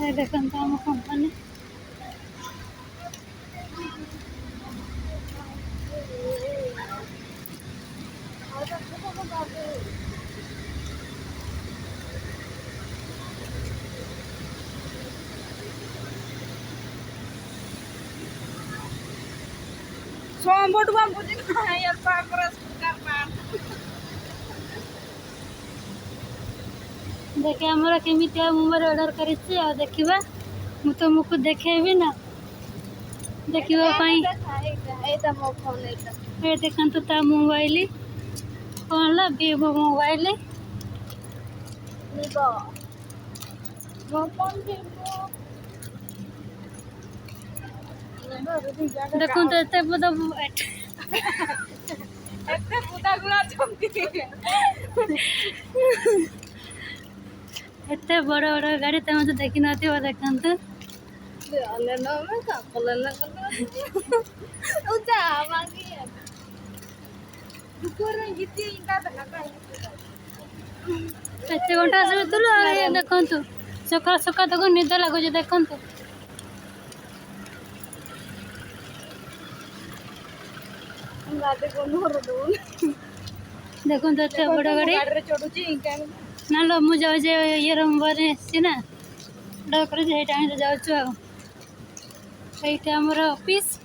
ये देखते आम कंपनी देखिए आमर केमी मोबाइल ऑर्डर कर देखा मु तुमको देखेबी ना देखापी ये देखते ता मोबाइल कौन ला वीवो मोबाइल देखो तो एत एत बड़ बड़ गाड़ी तुम तो देखी न देखते एत घंटा शुतलु देखु सकाल सकाल तक निद लगुच देखु देखो एत बड़ गाड़ी ना लो मुझे ये मोबाइल ना ऑर्डर कर टाइम जाऊँ ये आमर ऑफिस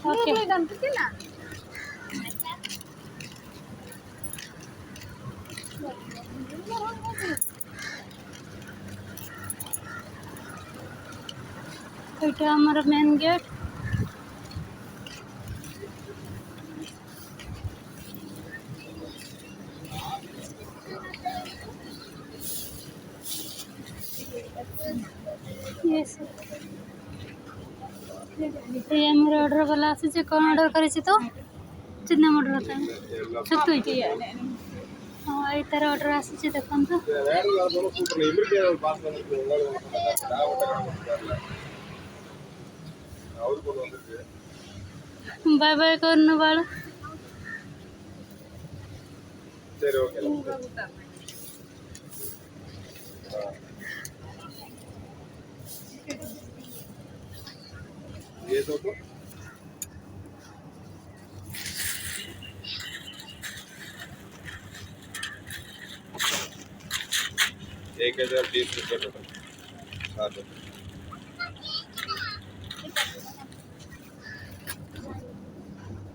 ओके ये आमर मेन गेट ये आमर ऑर्डर वाला आसी कौन ऑर्डर कर तो चिन्ह ऑर्डर हाँ ये तार ऑर्डर आसी देखो बाय बाय करना बाल ये तो 1020 रुपये टोटल। हाँ तो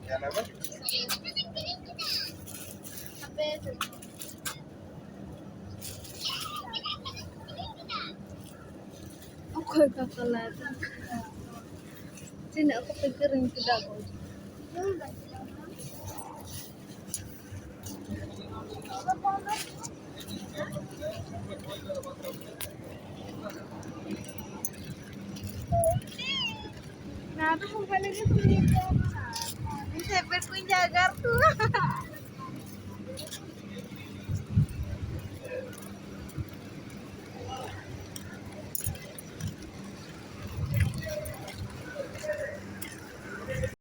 क्या नाम है? कोई का colour sini aku pikirin tidak kau nah tuh mobilnya tuh bisa berkunjagar tuh